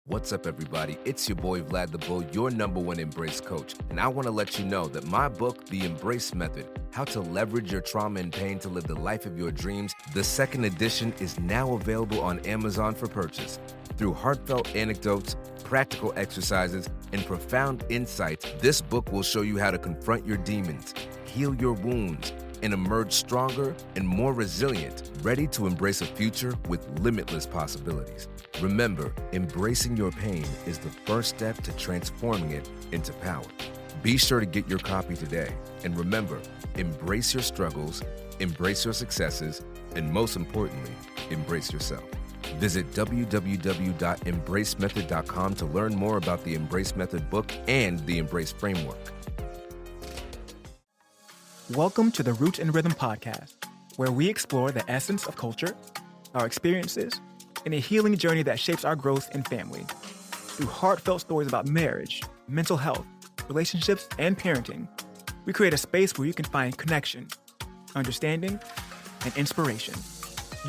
What's up, everybody? It's your boy, Vlad the Bull, your #1 Embrace coach. And I want to let you know that my book, The Embrace Method, How to Leverage Your Trauma and Pain to Live the Life of Your Dreams, the second edition is now available on Amazon for purchase. Through heartfelt anecdotes, practical exercises, and profound insights, this book will show you how to confront your demons, heal your wounds, and emerge stronger and more resilient, ready to embrace a future with limitless possibilities. Remember, embracing your pain is the first step to transforming it into power. Be sure to get your copy today. And remember, embrace your struggles, embrace your successes, and most importantly, embrace yourself. Visit www.embracemethod.com to learn more about the Embrace Method book and the Embrace Framework. Welcome to the Roots and Rhythm podcast, where we explore the essence of culture, our experiences, and a healing journey that shapes our growth and family. Through heartfelt stories about marriage, mental health, relationships, and parenting, we create a space where you can find connection, understanding, and inspiration.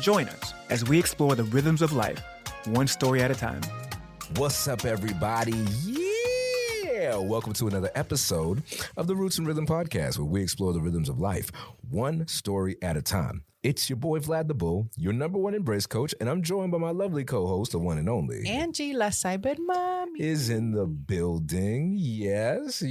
Join us as we explore the rhythms of life, one story at a time. What's up, everybody? Yeah! Welcome to another episode of the Roots and Rhythm podcast, where we explore the rhythms of life, one story at a time. It's your boy, Vlad the Bull, your #1 Embrace coach, and I'm joined by my lovely co-host, the one and only Angie, la cyber mommy. Is in the building. Yes.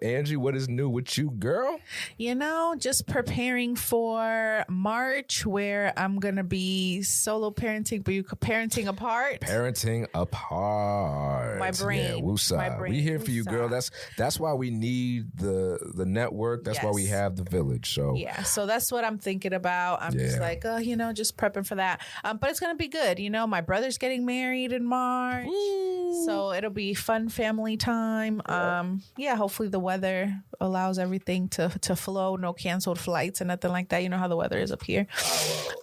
Angie, what is new with you, girl? You know, just preparing for March, where I'm going to be solo parenting, but you parenting apart. Parenting apart. My brain. Yeah, woosah. My brain. We here for you, girl. That's why we need the network. That's why we have the village. So yeah, so that's what I'm thinking about. I'm just like, just prepping for that. But it's going to be good. You know, my brother's getting married in March. Ooh. So it'll be fun family time. Hopefully the weather allows everything to flow. No canceled flights and nothing like that. You know how the weather is up here.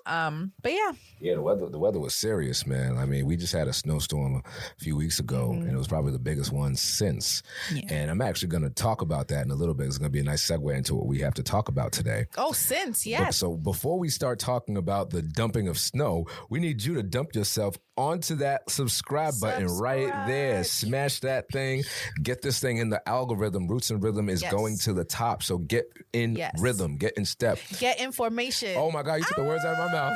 But yeah. Yeah, the weather was serious, man. I mean, we just had a snowstorm a few weeks ago, and it was probably the biggest one since. Yeah. And I'm actually going to talk about that in a little bit. It's going to be a nice segue into what we have to talk about today. Oh, yes. So before we start talking about the dumping of snow, we need you to dump yourself onto that subscribe button right there. Smash that thing. Get this thing in the algorithm. Roots and Rhythm is going to the top. So get in rhythm. Get in step. Get information. Oh, my God. You took the words out of my mouth.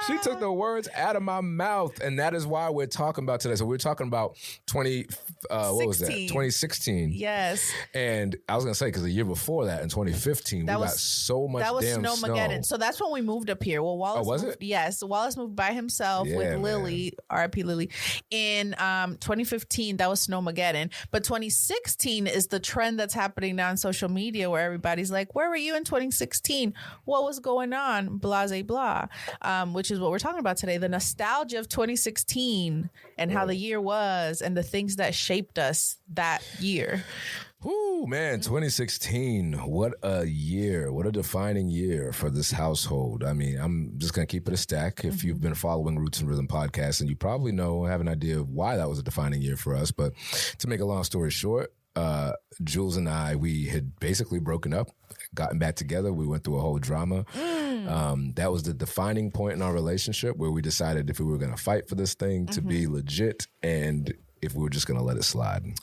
She took the words out of my mouth, and that is why we're talking about today. So we're talking about 2016. Yes. And I was going to say, because the year before that, in 2015, we got so much damn snow. Snowmageddon. So that's when we moved up here. Well, Wallace was moved, it? Yes. Wallace moved by himself with Lily, R.I.P. Lily. In 2015, that was Snowmageddon. But 2016 is the trend that's happening now on social media, where everybody's like, where were you in 2016? What was going on? Blase blah. Which is what we're talking about today, the nostalgia of 2016 and how the year was and the things that shaped us that year. Ooh, man, 2016. What a year. What a defining year for this household. I mean, I'm just going to keep it a stack. If you've been following Roots and Rhythm podcast, and you probably have an idea of why that was a defining year for us. But to make a long story short, Jules and I, we had basically broken up, gotten back together. We went through a whole drama. That was the defining point in our relationship, where we decided if we were going to fight for this thing to be legit, and if we were just going to let it slide and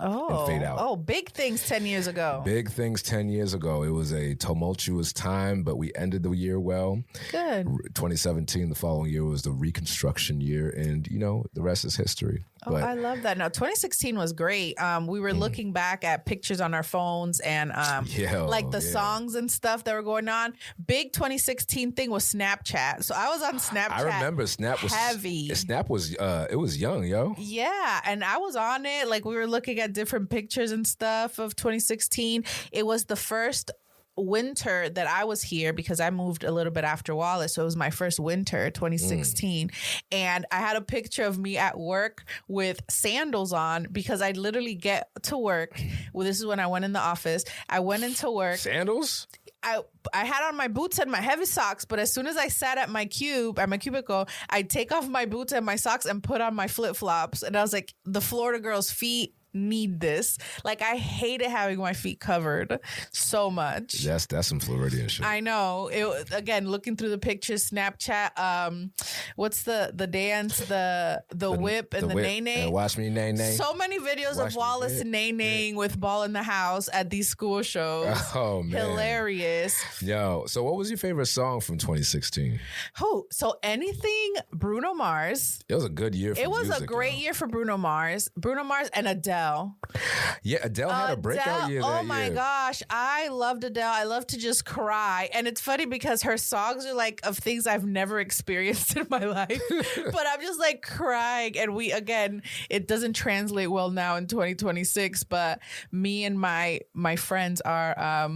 fade out. Oh, big things 10 years ago. Big things 10 years ago. It was a tumultuous time, but we ended the year well. Good. 2017, the following year, was the reconstruction year, and, the rest is history. Oh, I love that. No, 2016 was great. We were looking back at pictures on our phones and the songs and stuff that were going on. Big 2016 thing was Snapchat. So I was on Snapchat. I remember Snap was heavy. Snap was it was young, yo. Yeah, and I was on it. Like, we were looking at different pictures and stuff of 2016. It was the first winter that I was here, because I moved a little bit after Wallace. So it was my first winter, 2016. And I had a picture of me at work with sandals on, because I literally get to work. Well, this is when I went in the office. I went into work. Sandals? I had on my boots and my heavy socks, but as soon as I sat at my cubicle, I'd take off my boots and my socks and put on my flip-flops. And I was like, the Florida girl's feet need this. Like, I hated having my feet covered so much. That's some Floridian shit. I know. Again, looking through the pictures, Snapchat, what's the dance, the whip and the nay-nay? Watch me nay-nay. So many videos of Wallace and nay-naying with Ball in the House at these school shows. Oh, man. Hilarious. Yo, so what was your favorite song from 2016? Oh, so anything Bruno Mars. It was a good year for music. It was a great year for Bruno Mars. Bruno Mars and Adele. Yeah, Adele had a breakout year that year. Oh my gosh, I loved Adele. I love to just cry. And it's funny because her songs are like of things I've never experienced in my life. But I'm just like crying. And it doesn't translate well now in 2026, but me and my friends are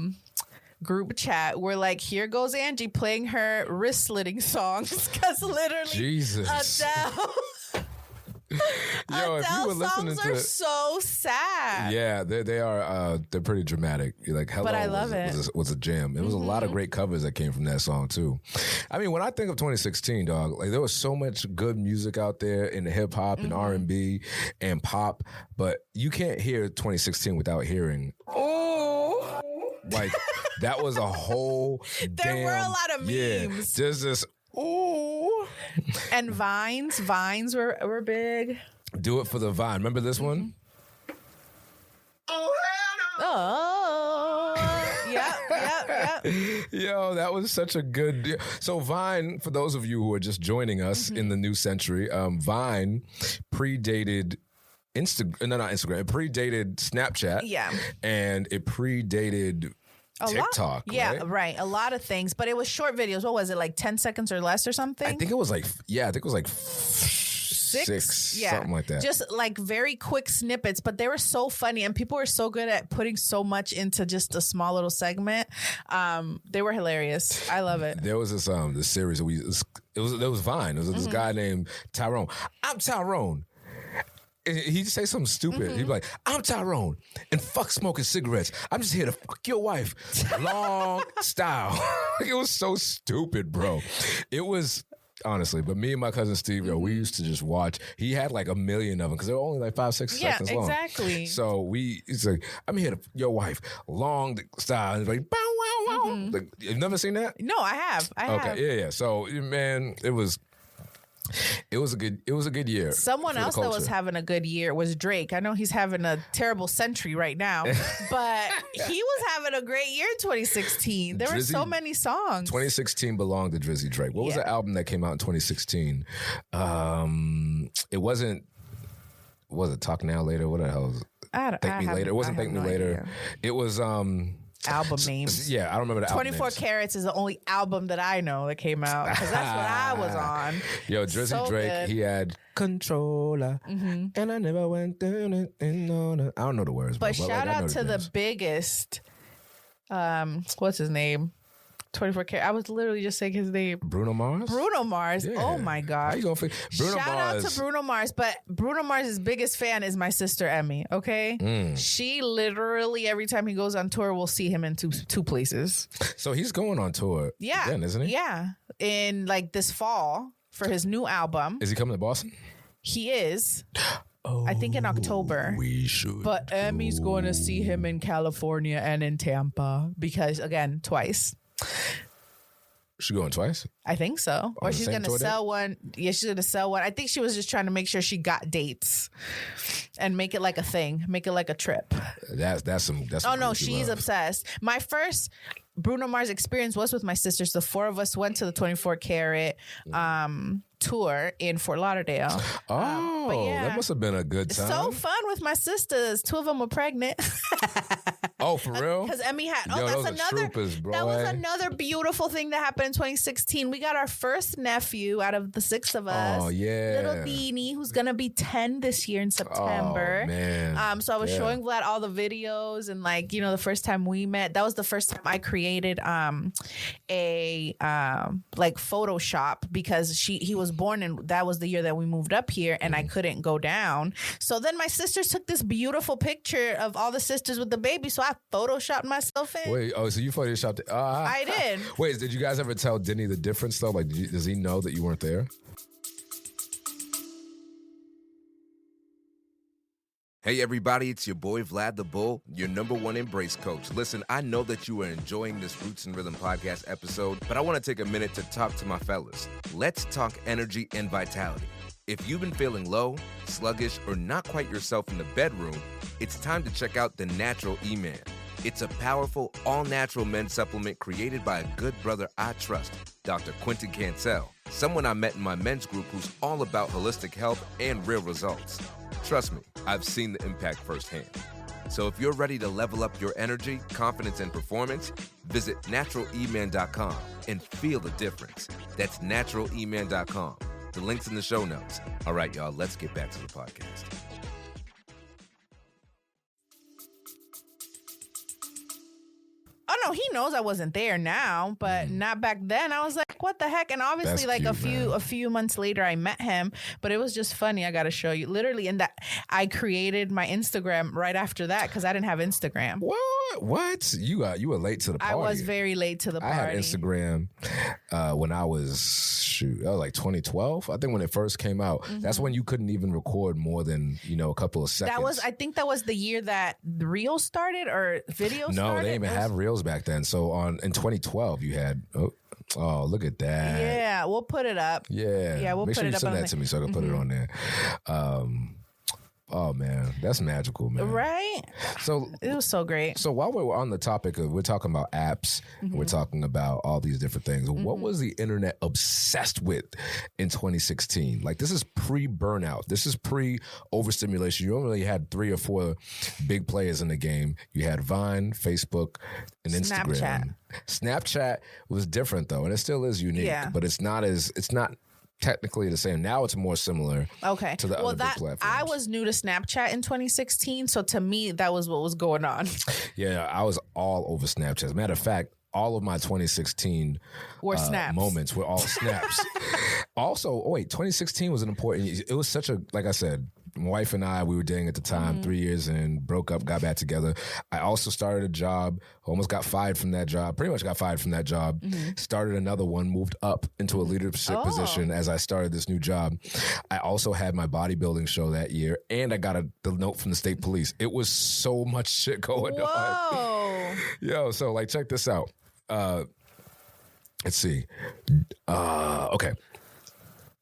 group chat, we're like, here goes Angie playing her wrist slitting songs because literally Jesus. Adele Yo, if you were listening songs are so sad. Yeah, they are. They're pretty dramatic. Like, Hello, but I love was a jam. It was a lot of great covers that came from that song too. I mean, when I think of 2016, dog, like there was so much good music out there in the hip hop and R&B and pop, but you can't hear 2016 without hearing. Oh, like that was a whole. There were a lot of memes. Yeah, just this. Ooh. And vines were big. Do it for the vine. Remember this one? Oh, yeah. Yo, that was such a good. So Vine, for those of you who are just joining us in the new century, Vine predated not Instagram. It predated Snapchat. Yeah, and it predated TikTok. Yeah, right. A lot of things, but it was short videos. What was it, like 10 seconds or less or something? I think it was like six, something like that. Just like very quick snippets, but they were so funny and people were so good at putting so much into just a small little segment. They were hilarious. I love it. There was this series that it was Vine. It was this guy named Tyrone. I'm Tyrone. He'd say something stupid. He'd be like, I'm Tyrone, and fuck smoking cigarettes. I'm just here to fuck your wife. Long style. It was so stupid, bro. It was, honestly, but me and my cousin Steve, we used to just watch. He had like 1 million of them because they were only like 5-6 seconds long. Yeah, exactly. So it's like, I'm here to fuck your wife. Long style. And it's like, bow, wow, wow. Like, you've never seen that? No, I have. Okay, yeah. So, man, it was a good year. Someone else that was having a good year was Drake. I know he's having a terrible century right now, but he was having a great year in 2016. There were so many songs. 2016 belonged to Drizzy Drake. What was the album that came out in 2016? It wasn't. Was it Talk Now Later? What the hell was it? Thank Me Later. It wasn't Thank Me Later. It was album names. Yeah, I don't remember the album 24 Carats is the only album that I know that came out because that's what I was on. Yo, Drizzy Drake, good. He had Controller, and I never went down it. I don't know the words. But shout out to the biggest, what's his name? 24 Karat. I was literally just saying his name. Bruno Mars? Bruno Mars. Yeah. Oh my gosh. How you gonna Shout out to Bruno Mars. But Bruno Mars' biggest fan is my sister Emmy, okay? She literally, every time he goes on tour, we'll see him in two places. So he's going on tour again, isn't he? Yeah. In like this fall for his new album. Is he coming to Boston? He is. I think in October. We should. But Emmy's going to see him in California and in Tampa because, again, twice. She going twice? I think so. Or she's going to sell one. Yeah, she's going to sell one. I think she was just trying to make sure she got dates and make it like a thing. Make it like a trip. That's some oh, no, she's obsessed. My first Bruno Mars experience was with my sisters. The four of us went to the 24 Karat tour in Fort Lauderdale. That must have been a good time. So fun with my sisters. 2 of them were pregnant. Oh, for real? Because Emmy had. Yo, that's another. Troopers, bro. That was another beautiful thing that happened in 2016. We got our first nephew out of the 6 of us. Oh yeah, little Beanie, who's gonna be 10 this year in September. Oh man. So I was showing Vlad all the videos and the first time we met. That was the first time I created a Photoshop because he was born and that was the year that we moved up here and I couldn't go down. So then my sisters took this beautiful picture of all the sisters with the baby. So I photoshopped myself in. Wait, so you photoshopped it? I did. Wait, did you guys ever tell Denny the difference though? Like, does he know that you weren't there? Hey everybody, it's your boy Vlad the Bull, your #1 Embrace coach. Listen, I know that you are enjoying this Roots and Rhythm podcast episode, but I want to take a minute to talk to my fellas. Let's talk energy and vitality. If you've been feeling low, sluggish, or not quite yourself in the bedroom, it's time to check out the Natural E-Man. It's a powerful, all-natural men's supplement created by a good brother I trust, Dr. Quentin Cancel, someone I met in my men's group who's all about holistic health and real results. Trust me, I've seen the impact firsthand. So if you're ready to level up your energy, confidence, and performance, visit naturaleman.com and feel the difference. That's naturaleman.com. The link's in the show notes. All right, y'all, let's get back to the podcast. Oh no, he knows I wasn't there now, but not back then. I was like, what the heck? And obviously, That's like cute, a few months later, I met him. But it was just funny. I got to show you. Literally, in that I created my Instagram right after that because I didn't have Instagram. What? You were late to the party. I was very late to the party. I had Instagram when I was like 2012. I think when it first came out. That's when you couldn't even record more than a couple of seconds. I think that was the year that the Reels started or videos. No, started. they didn't even have Reels back then. So in 2012 you had. Oh, look at that. Yeah, we'll put it up. Yeah, we'll Make put sure it you up send on that to me so I can put it on there. Oh man, that's magical, man. Right? So it was so great. So while we're on the topic of, we're talking about apps, we're talking about all these different things. What was the internet obsessed with in 2016? Like, this is pre-burnout. This is pre-overstimulation. You only had 3 or 4 big players in the game. You had Vine, Facebook, and Instagram. Snapchat was different though, and it still is unique, but it's not technically the same. Now it's more similar to the other big platforms. I was new to Snapchat in 2016, so to me, that was what was going on. Yeah, I was all over Snapchat. As a matter of fact, all of my 2016 moments were all snaps. Also, 2016 was an important year. It was such a, like I said, my wife and I, we were dating at the time, 3 years in, broke up, got back together. I also started a job, almost got fired from that job, pretty much got fired from that job, started another one, moved up into a leadership position as I started this new job. I also had my bodybuilding show that year, and I got the note from the state police. It was so much shit going on. Yo, so like, check this out. Let's see. Okay.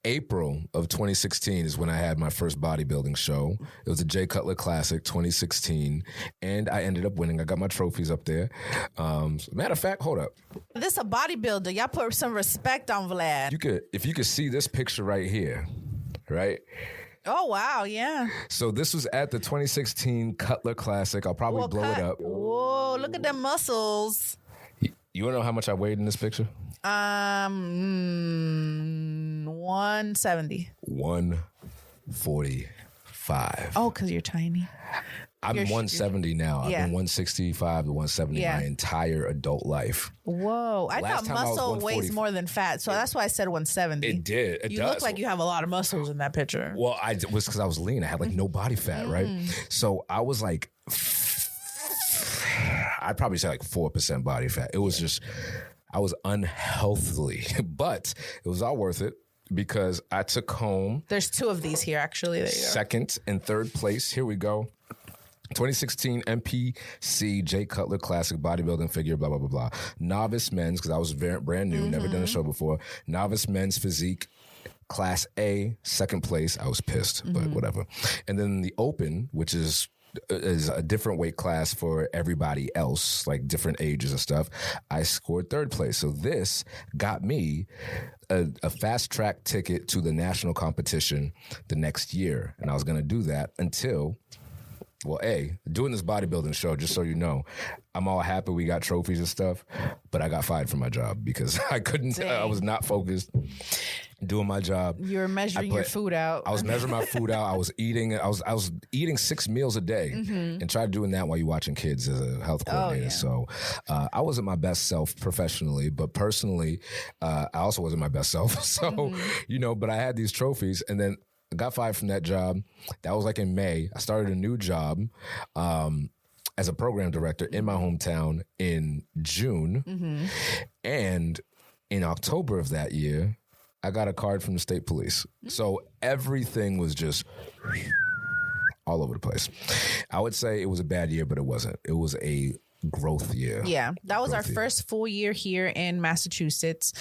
April of 2016 is when I had my first bodybuilding show. It was a Jay Cutler Classic 2016, and I ended up winning. I got my trophies up there. Matter of fact, hold up. This is a bodybuilder. Y'all put some respect on Vlad. If you could see this picture right here, right? Oh, wow, yeah. So this was at the 2016 Cutler Classic. I'll probably blow it up. Whoa, look at them muscles. You want to know how much I weighed in this picture? 170. 145. Oh, because you're tiny. I'm 170 now. I've been 165 to 170 my entire adult life. Whoa. I thought muscle weighs more than fat, so that's why I said 170. It did. It you does. look like you have a lot of muscles in that picture. Well, it was because I was lean. I had like no body fat, right? So I was like, I'd probably say like 4% body fat. It was just, I was unhealthily, but it was all worth it because I took home. There's 2 of these here, actually. There you go. 2nd and 3rd place. Here we go. 2016 MPC Jay Cutler Classic Bodybuilding Figure, blah, blah, blah, blah. Novice Men's, because I was brand new, never done a show before. Novice Men's Physique, Class A, 2nd place. I was pissed, but whatever. And then the Open, which is a different weight class for everybody else, like different ages and stuff. I scored 3rd place. So this got me a fast track ticket to the national competition the next year. And I was going to do that until, well, doing this bodybuilding show, just so you know, I'm all happy we got trophies and stuff, but I got fired from my job because I couldn't, I was not focused. Doing my job. You were measuring your food out. I was measuring my food out. I was eating 6 meals a day and tried doing that while you're watching kids as a health coordinator. So I wasn't my best self professionally, but personally, I also wasn't my best self. So, but I had these trophies and then I got fired from that job. That was like in May. I started a new job as a program director in my hometown in June. And in October of that year, I got a card from the state police. So everything was just all over the place. I would say it was a bad year, but it wasn't. It was a growth year. Yeah, that was our first full year here in Massachusetts.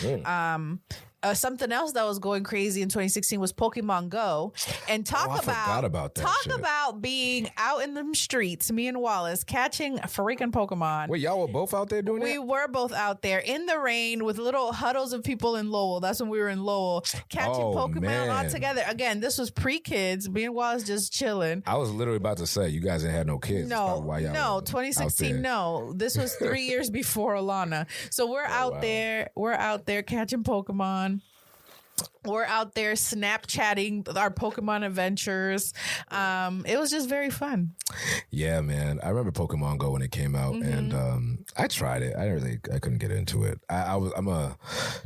Something else that was going crazy in 2016 was Pokemon Go. And talk about being out in the streets, me and Wallace, catching freaking Pokemon. Wait, y'all were both out there doing We were both out there in the rain with little huddles of people in Lowell. That's when we were in Lowell, catching Pokemon all together. Again, this was pre-kids. Me and Wallace just chilling. I was literally about to say, you guys ain't had no kids. No, 2016, no. This was 3 years before Alana. So we're out there. We're out there catching Pokemon. We're out there Snapchatting our Pokemon adventures. It was just very fun. Yeah, man. I remember Pokemon Go when it came out, and I tried it. I couldn't get into it. I'm a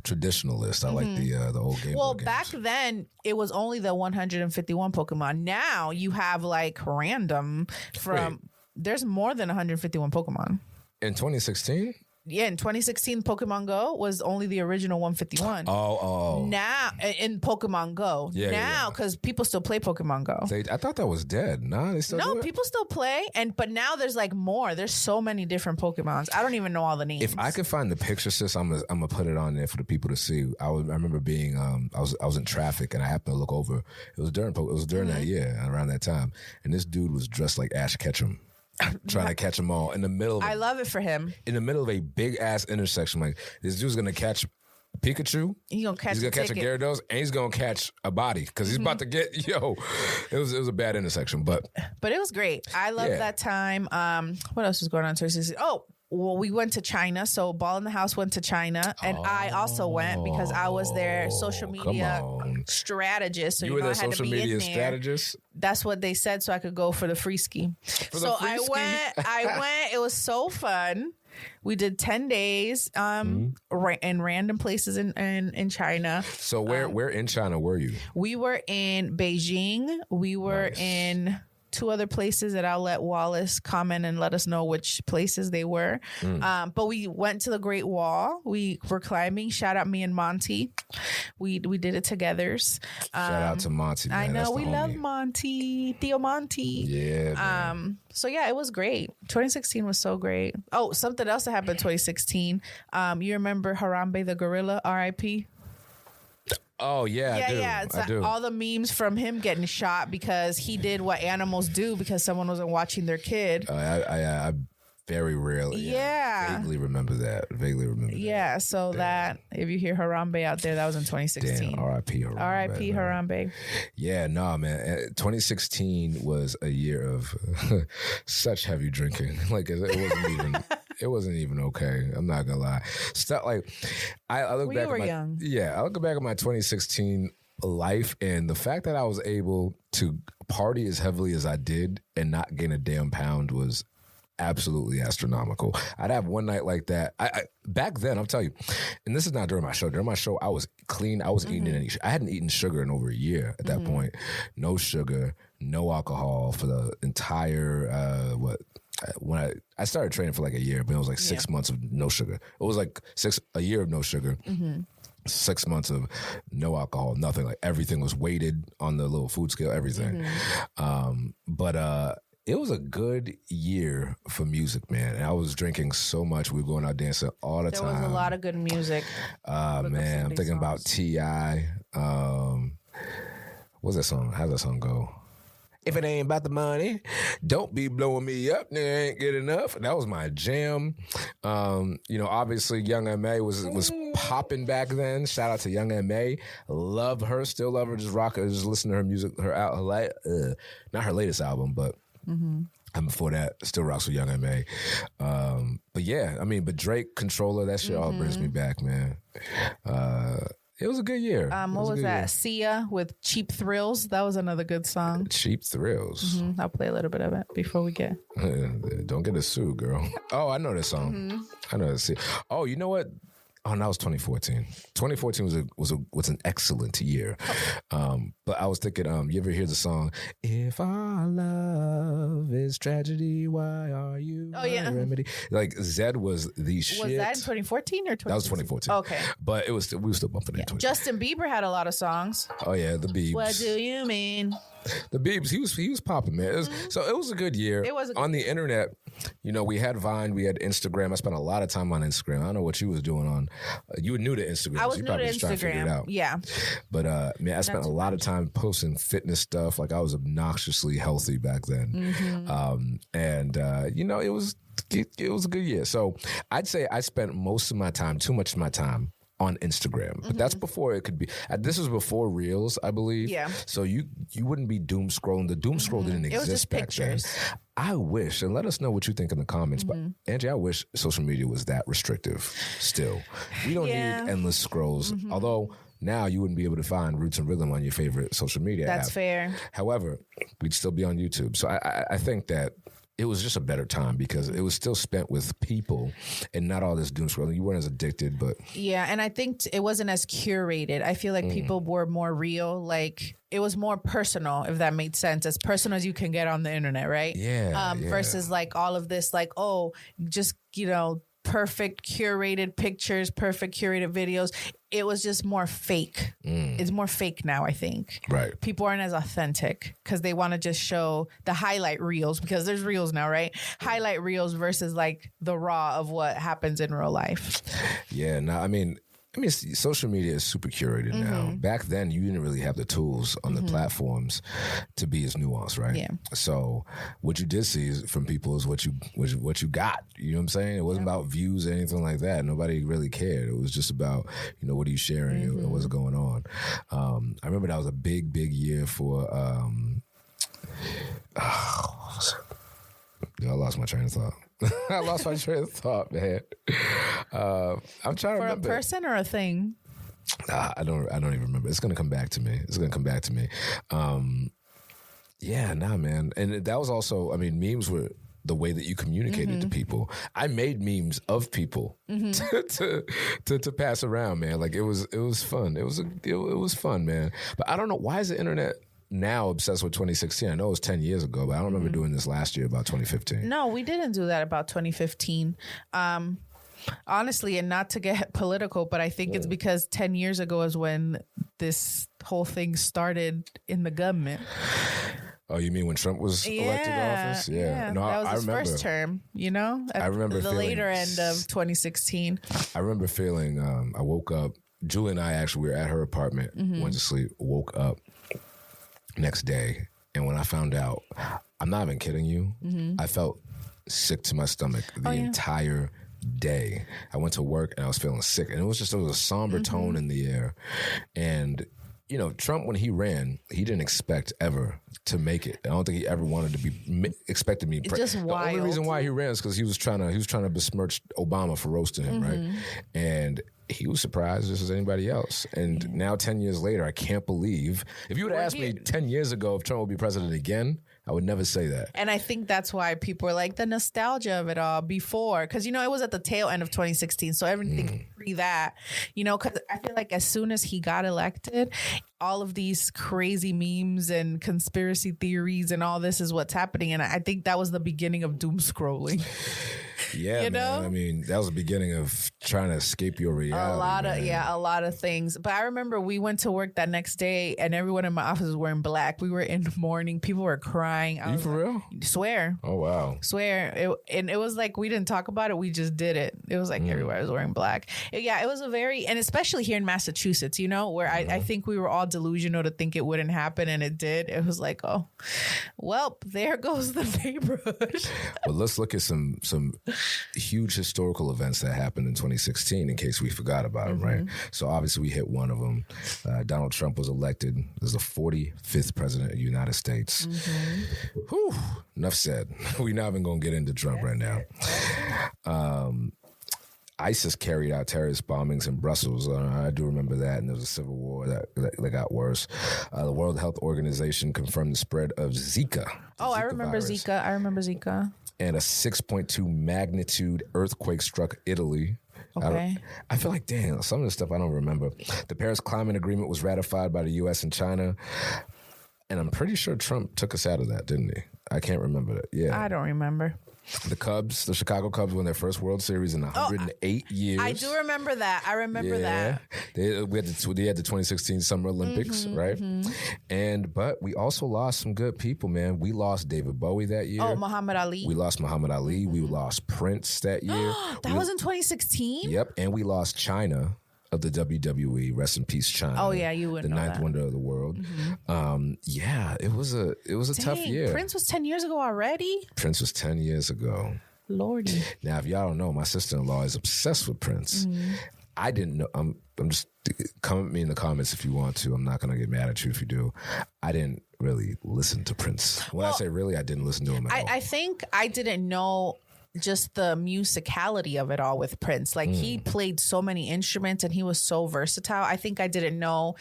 traditionalist. I like the old game. Well, back then it was only the 151 Pokemon. Now you have like random there's more than 151 Pokemon. In 2016? Yeah, in 2016, Pokemon Go was only the original 151. Oh. Now, in Pokemon Go. Now, because people still play Pokemon Go. I thought that was dead. No, they still do it? People still play, but now there's like more. There's so many different Pokemons. I don't even know all the names. If I could find the picture, sis, I'm gonna put it on there for the people to see. I remember being, I was in traffic and I happened to look over. It was during that year, around that time, and this dude was dressed like Ash Ketchum. Trying to catch them all in the middle. I love it for him. In the middle of a big ass intersection, like this dude's gonna catch Pikachu. He's gonna catch a Gyarados, and he's gonna catch a body because he's about to get It was a bad intersection, but it was great. I loved that time. What else was going on? Well, we went to China. So Ball in the House went to China. And I also went because I was their social media strategist. So you were their social media strategist? That's what they said, so I could go for the free ski. I went. It was so fun. We did 10 days in random places in China. So where in China were you? We were in Beijing. We were in 2 other places that I'll let Wallace comment and let us know which places they were. But we went to the Great Wall. We were climbing. Shout out me and Monty. We did it together. Shout out to Monty, man. I know. We love Monty. Theo Monty. Yeah. So yeah, it was great. 2016 was so great. Oh, something else that happened in 2016. You remember Harambe the gorilla, R.I.P.? Oh, yeah, It's I do. All the memes from him getting shot because he did what animals do because someone wasn't watching their kid. I very rarely vaguely remember that. Yeah, so that, if you hear Harambe out there, that was in 2016. Damn, R.I.P. Harambe. R.I.P. Harambe. Yeah, man. 2016 was a year of such heavy drinking. Like, it wasn't even okay. I'm not gonna lie. Stuff like I look back. You were young. Yeah, I look back at my 2016 life and the fact that I was able to party as heavily as I did and not gain a damn pound was absolutely astronomical. I'd have one night like that. I back then, I'll tell you, and this is not during my show. During my show, I was clean. I was eating I hadn't eaten sugar in over a year at that point. No sugar, no alcohol for the entire when I started training for like a year, but it was like 6 months of no sugar. It was like a year of no sugar. 6 months of no alcohol, nothing. Like everything was weighted on the little food scale, everything. But it was a good year for music, man. And I was drinking so much. We were going out dancing all the time. There was a lot of good music. Man, I'm thinking about T.I. What's that song? How's that song go? If it ain't about the money, don't be blowing me up. There ain't good enough. That was my jam. Obviously, Young M.A. was popping back then. Shout out to Young M.A. Love her, still love her. Just rock her. Just listen to her music. Not her latest album, but and before that, still rocks with Young M.A. But yeah, but Drake, Controller, that shit all brings me back, man. It was a good year. What was that? Sia with Cheap Thrills. That was another good song. Cheap Thrills. I'll play a little bit of it before we get. Don't get us sued, girl. Oh, I know this song. I know this. Oh, you know what? Oh, that was 2014. 2014 was an excellent year. But I was thinking, you ever hear the song, "If Our Love Is Tragedy, Why Are You My Remedy?" Like Zed was the shit. Was that in 2014 or 2014? That was 2014. Okay. But we were still bumping it in 2014. Justin Bieber had a lot of songs. Oh yeah, the Biebs. What do you mean? The Biebs, he was popping, man. So it was a good year. It was on the internet. You know, we had Vine, we had Instagram. I spent a lot of time on Instagram. I don't know what you was doing on. You were new to Instagram. I was so you new probably to just trying to figure it Instagram. out. Yeah. But man, I spent a lot of time posting fitness stuff. Like I was obnoxiously healthy back then. You know, it was a good year. So I'd say I spent most of my time, too much of my time, on Instagram. But that's before it could be. This was before Reels, I believe. Yeah. So you wouldn't be doom scrolling. The doom scroll didn't exist It was just back pictures. then. I wish, and let us know what you think in the comments. But Angie, I wish social media was that restrictive still. We don't need endless scrolls. Although now you wouldn't be able to find Roots and Rhythm on your favorite social media app. That's fair. However, we'd still be on YouTube. So I think that it was just a better time because it was still spent with people and not all this doom scrolling. You weren't as addicted, but yeah, and I think it wasn't as curated. I feel like people were more real. Like it was more personal, if that made sense, as personal as you can get on the internet, right? Yeah. Versus like all of this, like just perfect curated pictures, perfect curated videos. It was just more fake. It's more fake now, I think. Right. People aren't as authentic because they want to just show the highlight reels, because there's reels now, right? Highlight reels versus like the raw of what happens in real life. Yeah. Now, I mean, social media is super curated now. Back then, you didn't really have the tools on the platforms to be as nuanced, right? Yeah. So what you did see from people is what you got. You know what I'm saying? It wasn't about views or anything like that. Nobody really cared. It was just about, what are you sharing and what's going on. I remember that was a big, big year for. I lost my train of thought. I lost my train of thought, man. I'm trying to remember. For a person or a thing? I don't even remember. It's gonna come back to me. Man. And that was also, memes were the way that you communicated to people. I made memes of people to pass around, man. Like it was fun. It was fun, man. But I don't know, why is the internet now obsessed with 2016? I know it was 10 years ago, but I don't remember doing this last year about 2015. No, we didn't do that about 2015. Honestly, and not to get political, but I think it's because 10 years ago is when this whole thing started in the government. Oh, you mean when Trump was elected to office? Yeah. No, that was his remember, first term, I remember the later end of 2016. I remember feeling, I woke up, Julie and I actually, we were at her apartment, went to sleep, woke up next day, and when I found out, I'm not even kidding you, I felt sick to my stomach the entire day. I went to work and I was feeling sick, and there was a somber tone in the air. And Trump, when he ran, he didn't expect ever to make it. I don't think he ever wanted to be expected me. Just the wild. only reason why he ran is because he was trying to besmirch Obama for roasting him, right? And he was surprised just as anybody else. And now 10 years later, I can't believe, if you would have asked me 10 years ago if Trump would be president again, I would never say that. And I think that's why people are like the nostalgia of it all before. Because, it was at the tail end of 2016. So everything pre that, because I feel like as soon as he got elected, all of these crazy memes and conspiracy theories and all this is what's happening. And I think that was the beginning of doom scrolling. Yeah, man. That was the beginning of trying to escape your reality. A lot of things. But I remember we went to work that next day and everyone in my office was wearing black. We were in mourning. People were crying. Are you for real? Swear. Oh, wow. Swear. And it was like, we didn't talk about it. We just did it. It was like everywhere was wearing black. It was a and especially here in Massachusetts, where I think we were all delusional to think it wouldn't happen, and it did. It was like, oh, well, there goes the neighborhood. Well, let's look at some huge historical events that happened in 2016 in case we forgot about it, right? So obviously we hit one of them. Donald Trump was elected as the 45th president of the United States. Whew, enough said. We're not even going to get into Trump right now. ISIS carried out terrorist bombings in Brussels. I do remember that, and there was a civil war that got worse. The World Health Organization confirmed the spread of Zika. I remember virus. Zika. And a 6.2 magnitude earthquake struck Italy. Okay. I feel like, damn, some of this stuff I don't remember. The Paris Climate Agreement was ratified by the U.S. and China. And I'm pretty sure Trump took us out of that, didn't he? I can't remember that. Yeah. I don't remember. The Cubs, the Chicago Cubs, won their first World Series in 108 years. I do remember that. I remember that. They had the 2016 Summer Olympics, right? But we also lost some good people, man. We lost David Bowie that year. Oh, Muhammad Ali. We lost Muhammad Ali. We lost Prince that year. That was in 2016? Yep. And we lost China of the WWE. Rest in peace, China. Oh yeah, you wouldn't the know ninth that. wonder of the world. It was a tough year. Prince was 10 years ago already? Prince was 10 years ago. Lordy. Now, if y'all don't know, my sister-in-law is obsessed with Prince. I didn't know. I'm just come at me in the comments if you want to. I'm not going to get mad at you if you do. I didn't really listen to Prince. When I say really, I didn't listen to him at all. I think I didn't know just the musicality of it all with Prince. Like he played so many instruments and he was so versatile. I think I didn't know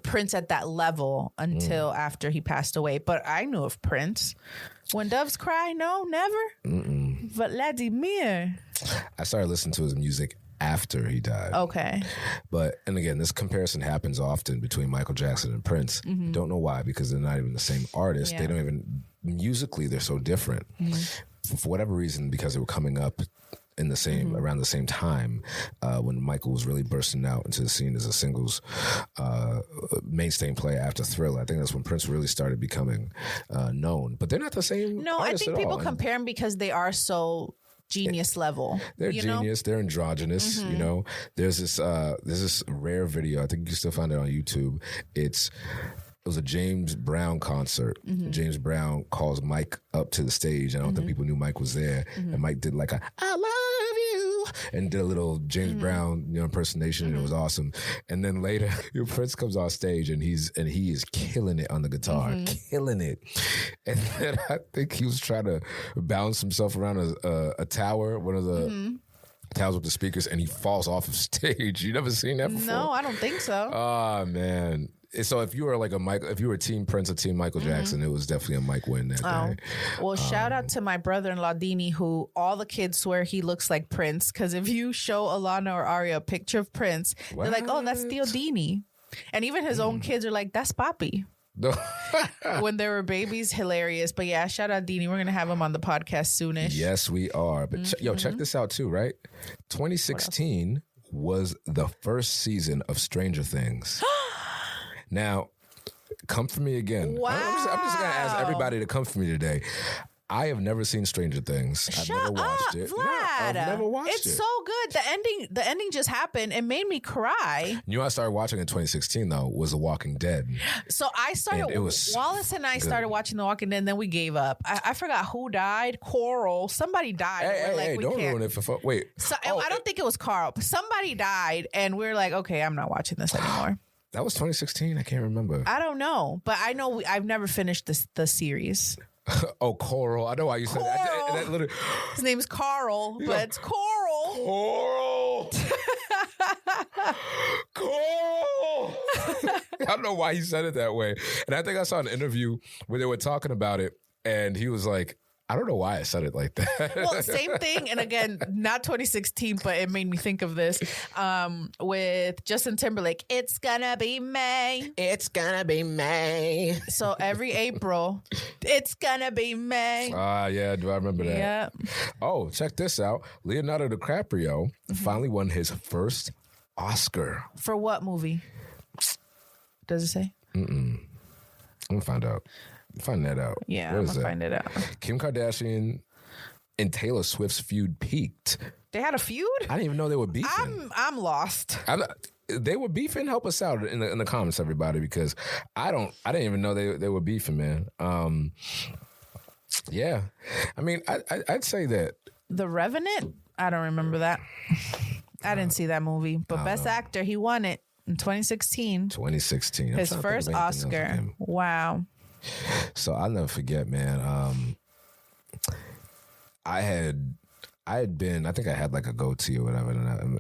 Prince at that level until after he passed away. But I knew of Prince. When Doves Cry, no, never. Vladimir. I started listening to his music after he died. Okay. And again, this comparison happens often between Michael Jackson and Prince. Don't know why, because they're not even the same artist. Yeah. They don't even, musically, they're so different. For whatever reason, because they were coming up in the same around the same time when Michael was really bursting out into the scene as a singles mainstay player after Thriller. I think that's when Prince really started becoming known. But they're not the same. No, I think people compare them because they are so genius level. They're genius. They're androgynous. You know, there's this rare video. I think you can still find it on YouTube. It was a James Brown concert. James Brown calls Mike up to the stage. I don't think people knew Mike was there. And Mike did like I love you, and did a little James Brown impersonation, and it was awesome. And then later, Prince comes on stage, and he is killing it on the guitar, killing it. And then I think he was trying to bounce himself around a tower, one of the towers with the speakers, and he falls off of stage. You never seen that before? No, I don't think so. Oh man. So if you were if you were Team Prince or Team Michael Jackson, it was definitely a Mike win that day. Well, shout out to my brother-in-law, Dini, who all the kids swear he looks like Prince. Because if you show Alana or Aria a picture of Prince, they're like, oh, that's still Dini. And even his own kids are like, that's Papi. When they were babies, hilarious. But yeah, shout out Dini. We're going to have him on the podcast soonish. Yes, we are. But check this out too, right? 2016 was the first season of Stranger Things. Now, come for me again. Wow. I'm just going to ask everybody to come for me today. I have never seen Stranger Things. I've never watched it. Vlad. No, I've never watched it. It's so good. The ending just happened. It made me cry. You know, I started watching in 2016 though, was The Walking Dead. So I started. And it was Wallace and I started watching The Walking Dead, and then we gave up. I forgot who died. Coral. Somebody died. Hey, don't ruin it for fun. Wait. So, I don't think it was Carl. But somebody died, and we were like, okay, I'm not watching this anymore. That was 2016? I can't remember. I don't know, but I know I've never finished the series. Oh, Coral. I know why you said that. His name's Carl, but it's Coral. Coral. Coral. I don't know why he said it that way. And I think I saw an interview where they were talking about it, and he was like, I don't know why I said it like that. Well, same thing. And again, not 2016, but it made me think of this with Justin Timberlake. It's gonna be May. It's gonna be May. So every April, it's gonna be May. Yeah, do I remember that? Yeah. Oh, check this out. Leonardo DiCaprio finally won his first Oscar. For what movie? Does it say? I'm gonna find out. Find that out. Yeah, I'm gonna find it out. Kim Kardashian and Taylor Swift's feud peaked. They had a feud? I didn't even know they were beefing. I'm lost. They were beefing. Help us out in the comments, everybody, because I didn't even know they were beefing, man. Yeah, I mean, I'd say that The Revenant. I don't remember that. I didn't see that movie, but Best Actor, he won it in 2016. 2016, his first Oscar. Wow. So I'll never forget, man. I think I had like a goatee or whatever, and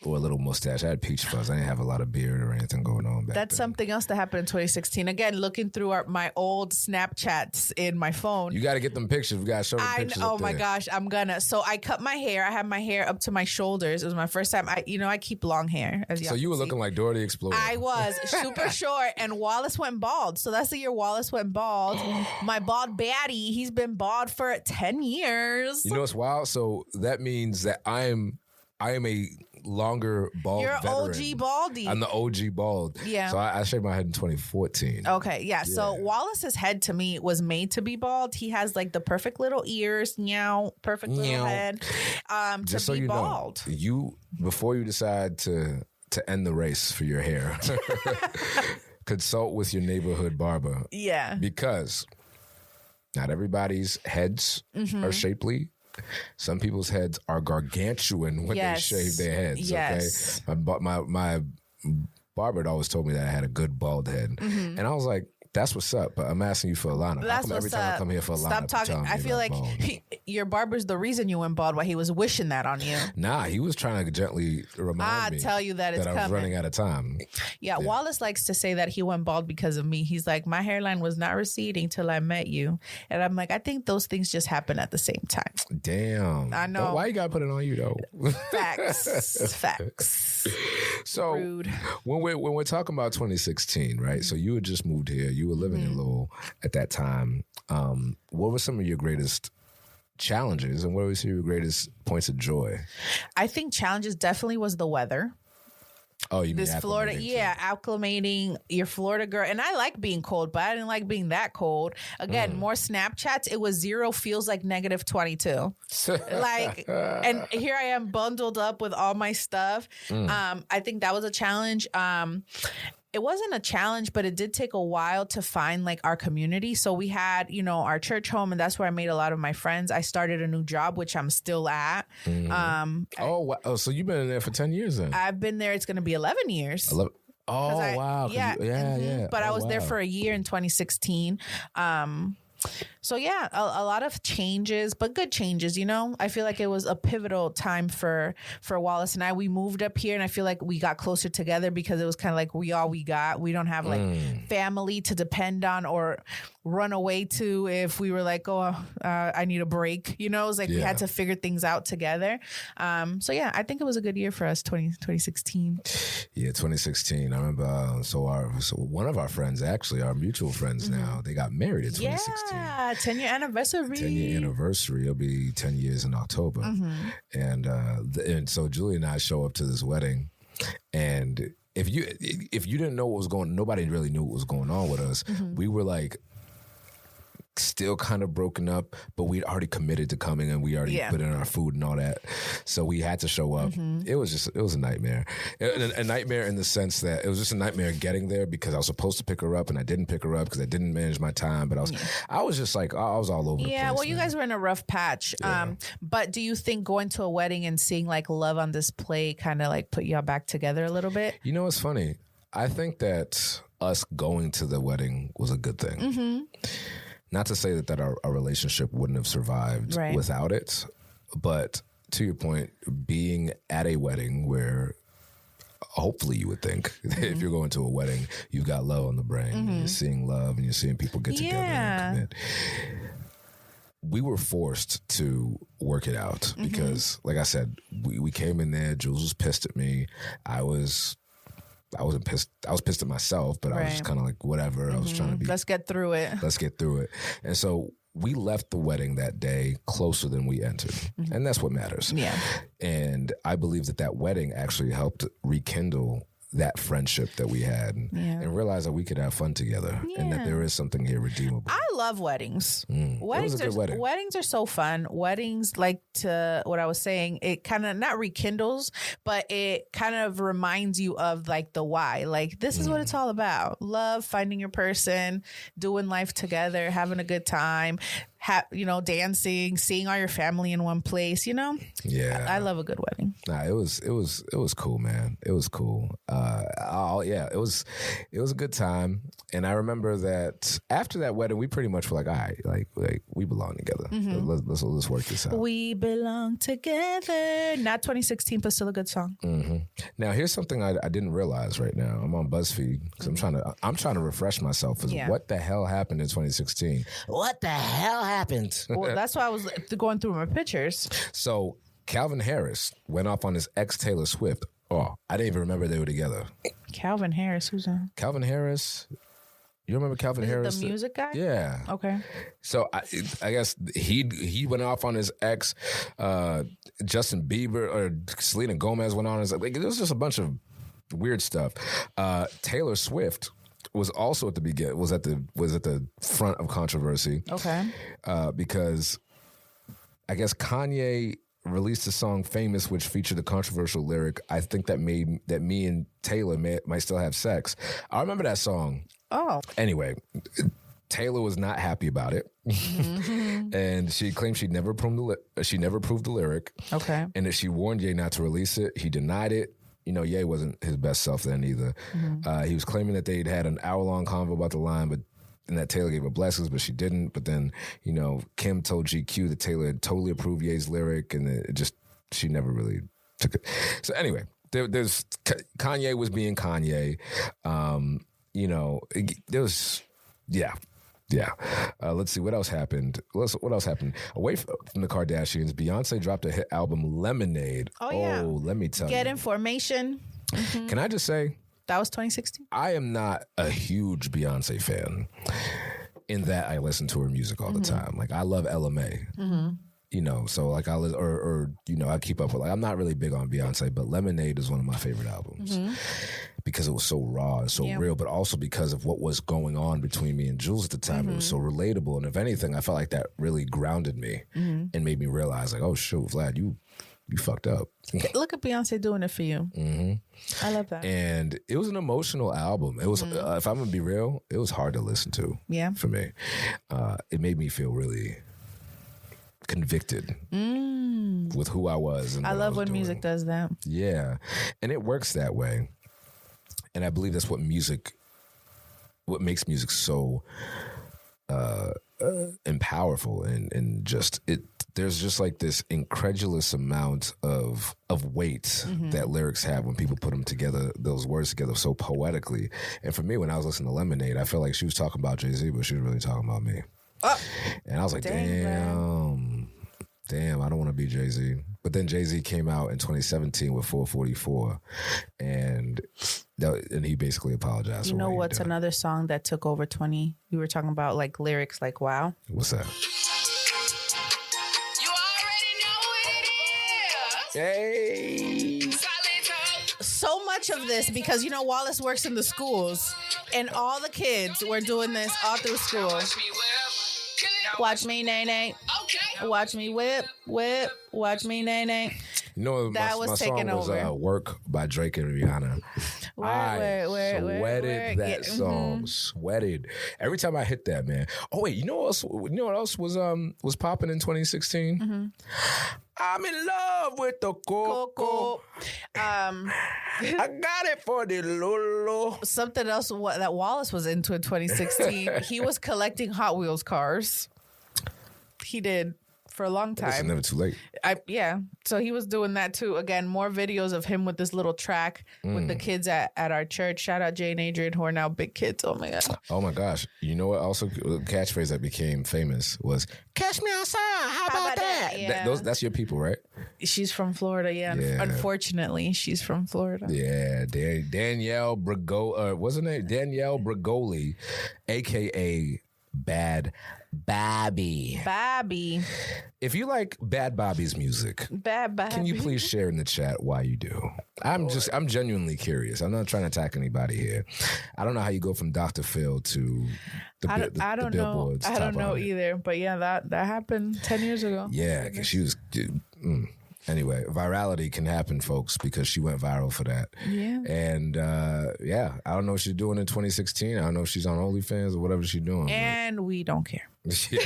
or a little mustache. I had peach fuzz. I didn't have a lot of beard or anything going on back That's then. something else that happened in 2016. Again, looking through my old Snapchats in my phone. You got to get them pictures. We got to show them pictures. Oh my gosh, I'm gonna. So I cut my hair. I had my hair up to my shoulders. It was my first time. I keep long hair. So you were looking like Dora the Explorer. I was super short, and Wallace went bald. So that's the year Wallace went bald. My bald baddie, he's been bald for 10 years. You know what's wild? So that means that I am a longer bald You're veteran. OG baldy. I'm the OG bald. Yeah. So I shaved my head in 2014. Okay, yeah. So Wallace's head to me was made to be bald. He has like the perfect little ears, perfect little head. Just to so be you bald. know, before you decide to end the race for your hair, consult with your neighborhood barber. Yeah. Because not everybody's heads are shapely. Some people's heads are gargantuan when they shave their heads. Yes. Okay, my barber had always told me that I had a good bald head, and I was like, "That's what's up." But I'm asking you for a lineup. That's every time I come here for a lineup, Stop talking. I feel like your barber's the reason you went bald. Why he was wishing that on you. Nah, he was trying to gently remind me. Tell you that it's I was running out of time. Yeah, Wallace likes to say that he went bald because of me. He's like, my hairline was not receding till I met you, and I'm like, I think those things just happen at the same time. Damn, I know. Why you gotta put it on you though? Facts. So Rude. when we're talking about 2016, right? So you had just moved here. You were living in Lowell at that time. What were some of your greatest challenges, and what were your greatest points of joy? I think challenges definitely was the weather. Oh, you mean this Florida? Yeah, acclimating. Your Florida girl, and I like being cold, but I didn't like being that cold. Again, more Snapchats. It was 0 feels like negative 22. Like, and here I am bundled up with all my stuff. I think that was a challenge. It wasn't a challenge, but it did take a while to find like our community. So we had, our church home, and that's where I made a lot of my friends. I started a new job, which I'm still at. Wow. So you've been in there for 10 years then? I've been there. It's going to be 11 years. Oh, wow. Yeah. Yeah. But I was there for a year in 2016. So yeah, a lot of changes, but good changes, I feel like it was a pivotal time for Wallace and I. We moved up here, and I feel like we got closer together because it was kind of like we got. We don't have like family to depend on or run away to if we were like, I need a break. It was like we had to figure things out together. So yeah, I think it was a good year for us, 2016. Yeah, 2016. I remember. So one of our friends, actually, our mutual friends now, they got married in 2016. Yeah, 10-year anniversary. 10-year anniversary. It'll be 10 years in October. And so Julie and I show up to this wedding, and if you didn't know what was going on, nobody really knew what was going on with us. We were like still kind of broken up, but we'd already committed to coming, and we already put in our food and all that. So we had to show up. It was a nightmare. A nightmare in the sense that it was just a nightmare getting there, because I was supposed to pick her up and I didn't pick her up because I didn't manage my time. But I was just like, I was all over the place. Yeah, well, you guys were in a rough patch. Yeah. But do you think going to a wedding and seeing like love on display kind of like put y'all back together a little bit? You know, it's funny. I think that us going to the wedding was a good thing. Not to say that our relationship wouldn't have survived without it, but to your point, being at a wedding where hopefully you would think if you're going to a wedding, you've got love on the brain, and you're seeing love, and you're seeing people get together and commit. We were forced to work it out because, like I said, we came in there. Jules was pissed at me. I wasn't pissed. I was pissed at myself, but I was just kind of like, whatever. I was trying to be. Let's get through it. And so we left the wedding that day closer than we entered. And that's what matters. Yeah. And I believe that wedding actually helped rekindle that friendship that we had and realize that we could have fun together and that there is something here redeemable. I love weddings. Weddings are so fun. Weddings, like to what I was saying, it kind of not rekindles, but it kind of reminds you of like the why. Like this is what it's all about. Love, finding your person, doing life together, having a good time, dancing, seeing all your family in one place, Yeah. I love a good wedding. Nah, it was cool, man. It was cool. It was a good time. And I remember that after that wedding, we pretty much were like, all right, like we belong together. Mm-hmm. Let's work this out. We belong together. Not 2016, but still a good song. Mm-hmm. Now, here's something I didn't realize right now. I'm on BuzzFeed because I'm trying to refresh myself. What the hell happened in 2016? What the hell happened? Well, that's why I was going through my pictures. So Calvin Harris went off on his ex Taylor Swift. Oh, I didn't even remember they were together. Calvin Harris, who's that? Calvin Harris. You remember Calvin Harris? The music guy? Yeah. Okay. So I guess he went off on his ex. Justin Bieber or Selena Gomez went on. There was just a bunch of weird stuff. Taylor Swift was also at the beginning. Was at the front of controversy. Okay. Because I guess Kanye released a song "Famous," which featured a controversial lyric. I think that me and Taylor might still have sex. I remember that song. Oh. Anyway, Taylor was not happy about it. Mm-hmm. And she claimed she never proved the lyric. Okay. And that she warned Ye not to release it. He denied it. Ye wasn't his best self then either. Mm-hmm. He was claiming that they'd had an hour-long convo about the line, and that Taylor gave her blessings, but she didn't. But then, Kim told GQ that Taylor had totally approved Ye's lyric, and she never really took it. So anyway, there's Kanye was being Kanye. There was, yeah. Let's see what else happened. Away from the Kardashians, Beyonce dropped a hit album, Lemonade. Oh yeah. Let me tell you. Get information. Mm-hmm. Can I just say? That was 2016. I am not a huge Beyonce fan in that I listen to her music all the time. Like, I love LMA. Mm-hmm. So like I keep up with, like, I'm not really big on Beyonce, but Lemonade is one of my favorite albums because it was so raw and so real, but also because of what was going on between me and Jules at the time. It was so relatable. And if anything, I felt like that really grounded me and made me realize, like, oh shoot, Vlad, you fucked up. Look at Beyonce doing it for you. Mm-hmm. I love that. And it was an emotional album. It was, if I'm going to be real, it was hard to listen to for me. It made me feel really convicted with who I was. And I love when music does that. Yeah. And it works that way. And I believe that's what makes music so and powerful and just it. There's just like this incredulous amount of weight that lyrics have when people put them together, those words together so poetically. And for me, when I was listening to Lemonade, I felt like she was talking about Jay-Z, but she was really talking about me. Oh. And I was like, damn, I don't want to be Jay-Z. But then Jay-Z came out in 2017 with 444, and he basically apologized. You know what's another song that took over 20? We were talking about like lyrics, like wow. What's that? Hey. So much of this because Wallace works in the schools and all the kids were doing this all through school. Watch me nay nay. Watch me whip. Watch me nay nay. That was taken over. Was Work by Drake and Rihanna. Sweated that song. Sweated every time I hit that, man. Oh wait, you know what else was popping in 2016? I'm in love with the coco. I got it for the Lolo. Something else that Wallace was into in 2016. He was collecting Hot Wheels cars. He did for a long time. It's never too late. So he was doing that too. Again, more videos of him with this little track with the kids at our church. Shout out Jay and Adrian, who are now big kids. Oh my God. Oh my gosh. You know what? Also, the catchphrase that became famous was "Catch me outside." How about that? Yeah. That's your people, right? She's from Florida. Yeah. Unfortunately, she's from Florida. Yeah. Danielle Brigoli, what's her name? Danielle Brigoli, aka Bad Bobby. If you like Bad Bobby's music, can you please share in the chat why you do? I'm genuinely curious. I'm not trying to attack anybody here. I don't know how you go from Dr. Phil to the Billboards. I don't know either. But yeah, that happened 10 years ago. Yeah, because she was... Anyway, virality can happen, folks, because she went viral for that. Yeah. And, I don't know what she's doing in 2016. I don't know if she's on OnlyFans or whatever she's doing. And we don't care. Yeah.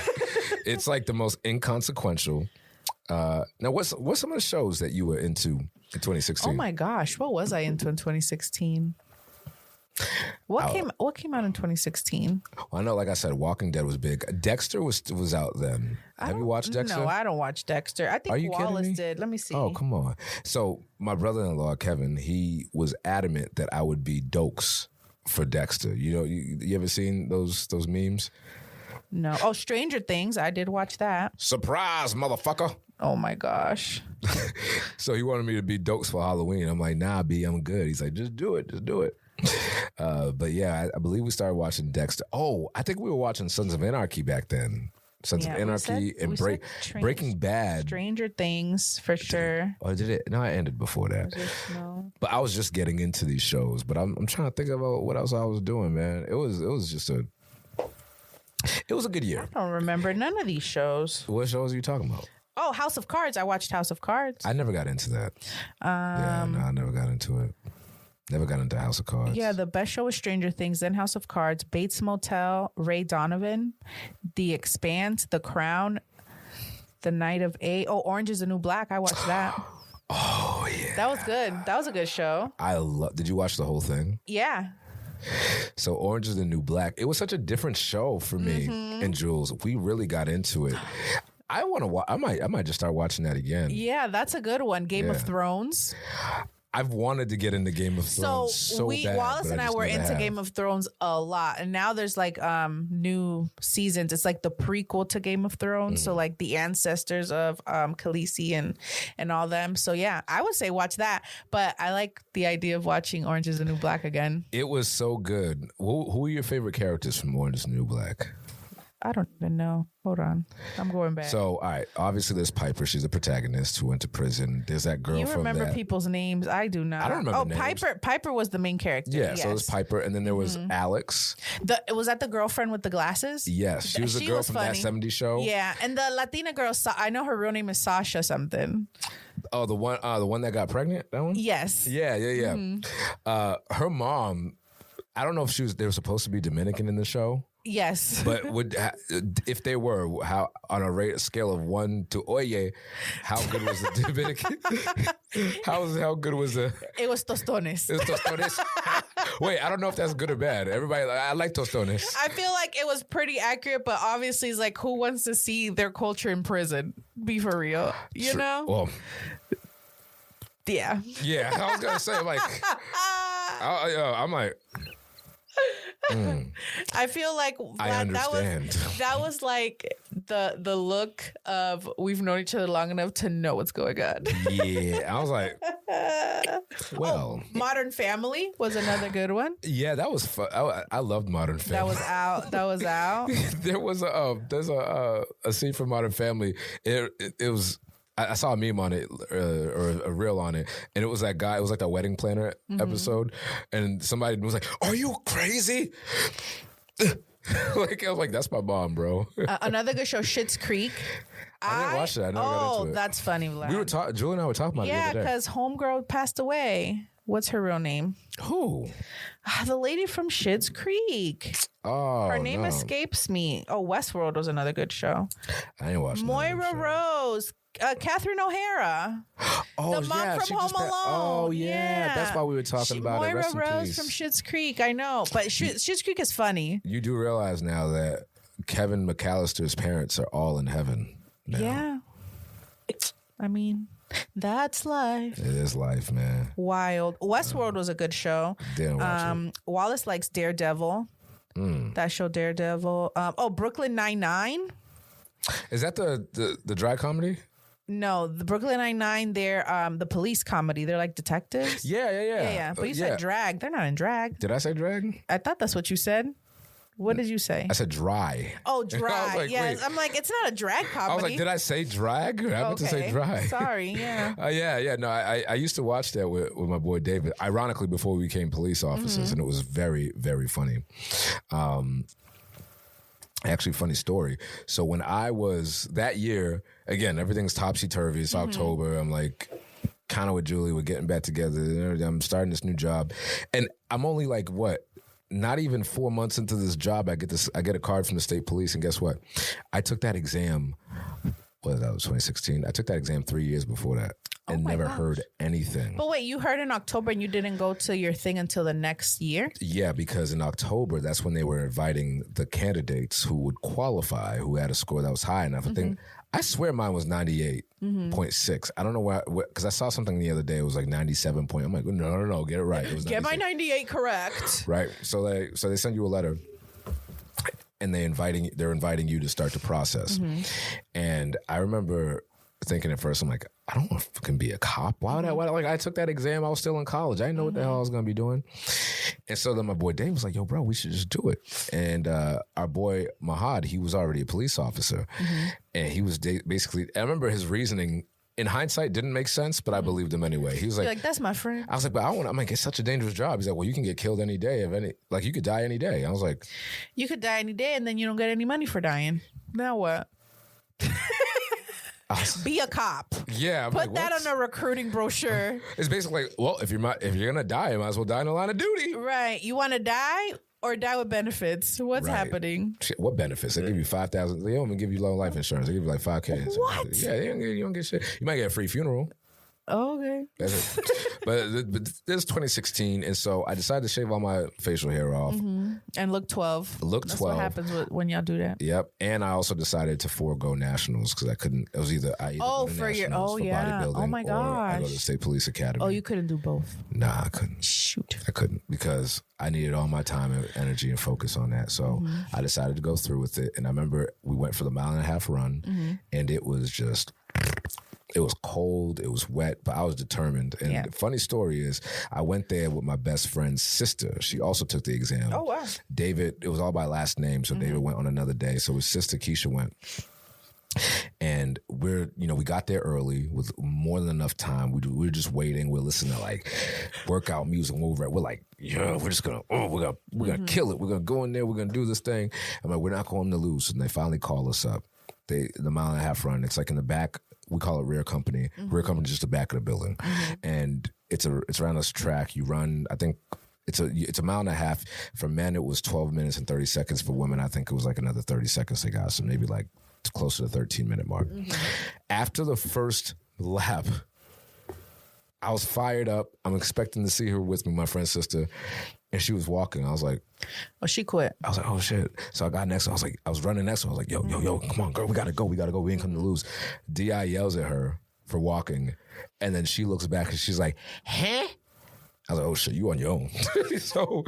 It's like the most inconsequential. Now, what's some of the shows that you were into in 2016? Oh my gosh, what was I into in 2016? What came out in 2016? Well, I know, like I said, Walking Dead was big. Dexter was out then. Have you watched Dexter? No, I don't watch Dexter. I think Wallace did. Let me see. Oh, come on. So my brother-in-law, Kevin, he was adamant that I would be Dokes for Dexter. You know, you ever seen those memes? No. Oh, Stranger Things. I did watch that. Surprise, motherfucker. Oh my gosh. So he wanted me to be Dokes for Halloween. I'm like, nah, B, I'm good. He's like, just do it. But yeah, I believe we started watching Dexter. Oh, I think we were watching Sons of Anarchy back then. Sons of Anarchy and Breaking Bad. Stranger Things for sure. Or did it? No, I ended before that. No. But I was just getting into these shows. But I'm trying to think about what else I was doing, man. It was a good year. I don't remember none of these shows. What shows are you talking about? Oh, House of Cards. I watched House of Cards. I never got into that. I never got into it. Never got into House of Cards. Yeah, the best show was Stranger Things, then House of Cards, Bates Motel, Ray Donovan, The Expanse, The Crown, The Night of A. Oh, Orange is the New Black. I watched that. Oh, yeah. That was good. That was a good show. Did you watch the whole thing? Yeah. So Orange is the New Black. It was such a different show for me and Jules. We really got into it. I want to watch. I might just start watching that again. Yeah, that's a good one. Game of Thrones. I've wanted to get into Game of Thrones so bad. Wallace and I were into Game of Thrones a lot, and now there's like new seasons. It's like the prequel to Game of Thrones, so like the ancestors of Khaleesi and all them. So yeah, I would say watch that. But I like the idea of watching Orange is the New Black again. It was so good. Who are your favorite characters from Orange is the New Black? I don't even know. Hold on. I'm going back. So, all right. Obviously, there's Piper. She's a protagonist who went to prison. There's that girl from that. You remember people's names? I do not. I don't remember names. Piper was the main character. Yeah, yes. So there's Piper. And then there was Alex. Was that the girlfriend with the glasses? Yes. She was the girl from funny. That 70s show. Yeah. And the Latina girl, I know her real name is Sasha something. Oh, the one that got pregnant? That one? Yes. Yeah. Her mom, I don't know if they were supposed to be Dominican in the show. Yes. But if they were, how on a scale of 1 to oye, how good was the Dominican? how good was the? It was tostones. It was tostones. Wait, I don't know if that's good or bad. Everybody, I like tostones. I feel like it was pretty accurate, but obviously it's like, who wants to see their culture in prison? Be for real, you know? Well, yeah. Yeah, I was gonna say I'm like. I feel like I understand. That was like the look of we've known each other long enough to know what's going on. Yeah, I was like, well, Modern Family was another good one. Yeah, that was fun. I loved Modern Family. That was out. There's a scene from Modern Family. It was. I saw a meme on it or a reel on it, and it was that guy. It was like that wedding planner episode, and somebody was like, "Are you crazy?" Like I was like, "That's my mom, bro." Another good show, Schitt's Creek. I didn't watch that. I never got into it. That's funny, Vlad. We were Julie and I were talking about it the other day. Yeah, because homegirl passed away. What's her real name? Who? The lady from Schitt's Creek. Oh, her name escapes me. Oh, Westworld was another good show. I didn't watch Moira Rose. Catherine O'Hara. Oh, the mom from Home Alone. Oh, yeah. That's why we were talking about it. Moira Rose from Schitt's Creek. I know. But Schitt's Creek is funny. You do realize now that Kevin McAllister's parents are all in heaven now. Yeah. I mean, that's life. It is life, man. Wild. Westworld was a good show. Didn't watch it. Wallace likes Daredevil. That show, Daredevil. Brooklyn Nine-Nine. Is that the dry comedy? No, the Brooklyn Nine-Nine, they're the police comedy. They're like detectives. Yeah. But you said drag. They're not in drag. Did I say drag? I thought that's what you said. What did you say? I said dry. Oh, dry. Like, yes. Wait. I'm like, it's not a drag comedy. I was like, did I say drag? I meant to say dry. Sorry, yeah. Yeah. No, I used to watch that with my boy David, ironically, before we became police officers, and it was very, very funny. Actually, funny story. So when I was that year, again, everything's topsy-turvy. It's October. I'm like kind of with Julie. We're getting back together. I'm starting this new job. And I'm only like, not even 4 months into this job, I get a card from the state police, and guess what? I took that exam. That was 2016. I took that exam 3 years before that and never heard anything. But wait, you heard in October and you didn't go to your thing until the next year? Yeah, because in October, that's when they were inviting the candidates who would qualify, who had a score that was high enough. I swear mine was 98.6. I don't know why, because I saw something the other day. It was like 97 point. I'm like, no, get it right. It was get my 98 correct. Right. So they send you a letter. And they're inviting you to start the process. And I remember thinking at first, I'm like, I don't want to be a cop. Why would I? Like, I took that exam. I was still in college. I didn't know what the hell I was going to be doing. And so then my boy Dave was like, yo, bro, we should just do it. And our boy Mahad, he was already a police officer. And he was basically, I remember his reasoning in hindsight didn't make sense, but I believed him anyway. He was like, that's my friend. I was like, but I'm like, it's such a dangerous job. He's like, well, you can get killed any day. You could die any day. I was like, you could die any day and then you don't get any money for dying. Now what? Be a cop. Yeah. Put that on a recruiting brochure. It's basically like, well, if you're going to die, you might as well die in the line of duty. Right. You want to die? Or die with benefits. What's happening? Shit, what benefits? They give you $5,000. They don't even give you low life insurance. They give you like $5,000. What? Yeah, you don't get shit. You might get a free funeral. Oh, okay. That's it. but this is 2016, and so I decided to shave all my facial hair off. And look 12. That's what happens when y'all do that. Yep. And I also decided to forego nationals because I couldn't. It was either go to nationals for bodybuilding, oh my gosh, or I go to the State Police Academy. Oh, you couldn't do both? Nah, I couldn't. Shoot. I couldn't because I needed all my time and energy and focus on that. So I decided to go through with it. And I remember we went for the 1.5 mile run, and it was just. It was cold, it was wet, but I was determined. And the funny story is, I went there with my best friend's sister. She also took the exam. Oh, wow. David, it was all by last name, so David went on another day. So his sister, Keisha, went. And we got there early with more than enough time. We were just waiting. We're listening to like workout music. We're like, we're just gonna kill it. We're gonna go in there. We're gonna do this thing. I'm like, we're not going to lose. And they finally call us up. The 1.5 mile run. It's like in the back. We call it rear company. Rear company is just the back of the building, and it's around this track. You run. I think it's a 1.5 miles. For men, it was 12 minutes and 30 seconds. For women, I think it was like another 30 seconds they got. So maybe like close to the 13-minute mark. After the first lap, I was fired up. I'm expecting to see her with me, my friend's sister. And she was walking. I was like, oh, she quit. I was like, oh shit. So I got next to her. I was running next to her. I was like, yo, come on, girl. We gotta go. We ain't coming to lose. D.I. yells at her for walking. And then she looks back and she's like, huh? I was like, oh shit, you on your own. So,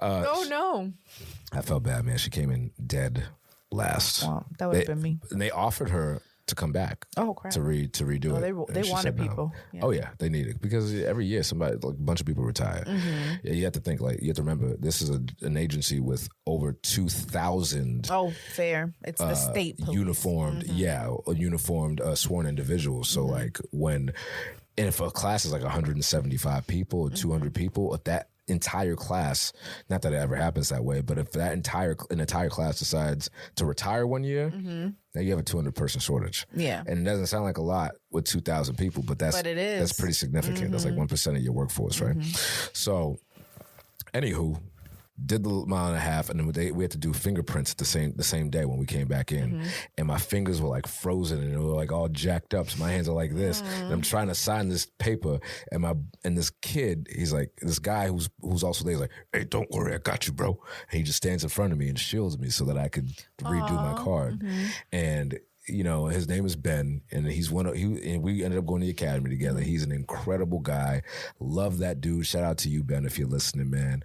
oh no. I felt bad, man. She came in dead last. Wow, that would have been me. And they offered her to come back. Oh crap! To redo it. They wanted people. No. Yeah. Oh yeah, they need it because every year a bunch of people retire. Yeah, you have to think you have to remember this is an agency with over 2,000. Oh, fair. It's the state police. Uniformed. Uniformed sworn individuals. So if a class is like 175 people or 200 people, if that entire class, not that it ever happens that way, but if that entire class decides to retire one year, now you have a 200-person shortage. Yeah. And it doesn't sound like a lot with 2,000 people, but it is. That's pretty significant. That's like 1% of your workforce, right? So, anywho, did the 1.5 miles, and then we had to do fingerprints the same day when we came back in, and my fingers were like frozen and they were like all jacked up. So my hands are like this, and I'm trying to sign this paper, and this kid, he's like, this guy who's also there, he's like, hey, don't worry, I got you, bro. And he just stands in front of me and shields me so that I could redo my card, and. His name is Ben, and and we ended up going to the academy together. He's an incredible guy. Love that dude. Shout out to you, Ben, if you're listening, man.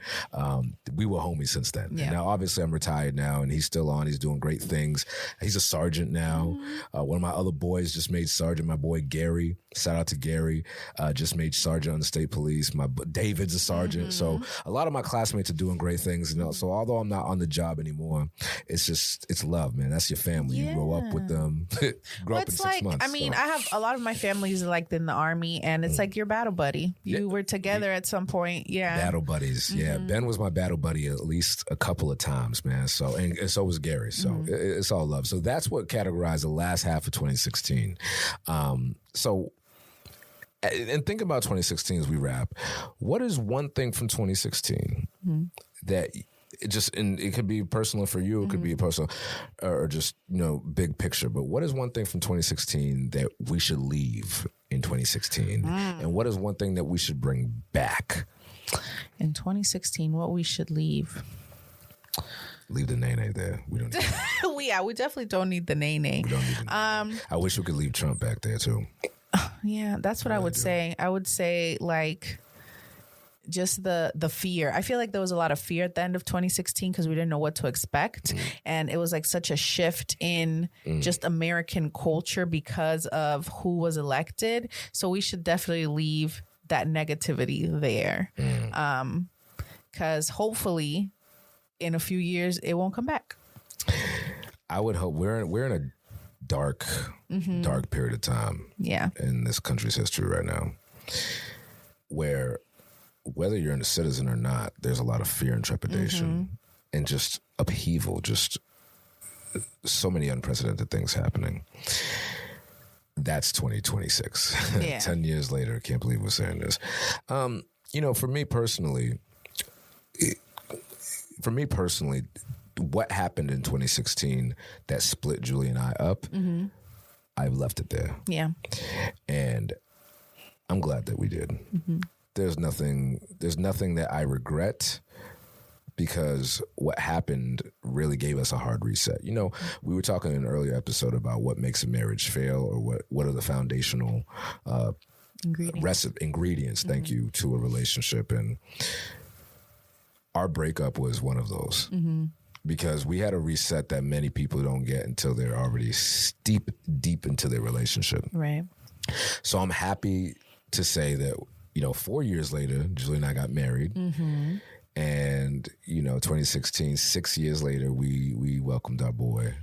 We were homies since then. Yeah. And now, obviously, I'm retired now, and he's still on. He's doing great things. He's a sergeant now. One of my other boys just made sergeant. My boy Gary, shout out to Gary, just made sergeant on the state police. David's a sergeant. So a lot of my classmates are doing great things. So although I'm not on the job anymore, it's love, man. That's your family. You grow up with them. Grow up in 6 months. I have a lot of my family's like in the army, and it's like your battle buddy. You were together at some point. Yeah. Battle buddies. Yeah. Ben was my battle buddy at least a couple of times, man. So, and so was Gary. So it's all love. So that's what categorized the last half of 2016. So and think about 2016 as we wrap. What is one thing from 2016 that it could be personal for you, it could be personal or just, big picture, but what is one thing from 2016 that we should leave in 2016? And what is one thing that we should bring back? In 2016, what we should leave? Leave the nay there. We don't need we definitely don't need the nay. We don't need the nay. I wish we could leave Trump back there too. Yeah, that's what I would say. I would say like just the fear. I feel like there was a lot of fear at the end of 2016 because we didn't know what to expect. And it was like such a shift in just American culture because of who was elected. So we should definitely leave that negativity there. Because hopefully in a few years, it won't come back. I would hope. We're in a dark period of time in this country's history right now, where whether you're a citizen or not, there's a lot of fear and trepidation and just upheaval, just so many unprecedented things happening. That's 2026. 10 years later, can't believe we're saying this. For me personally, what happened in 2016 that split Julie and I up, I've left it there. Yeah. And I'm glad that we did. There's nothing that I regret because what happened really gave us a hard reset. We were talking in an earlier episode about what makes a marriage fail or what are the foundational ingredients, thank you, to a relationship. And our breakup was one of those because we had a reset that many people don't get until they're already deep into their relationship. Right. So I'm happy to say that, 4 years later, Julie and I got married. And, 2016, 6 years later, we welcomed our boy,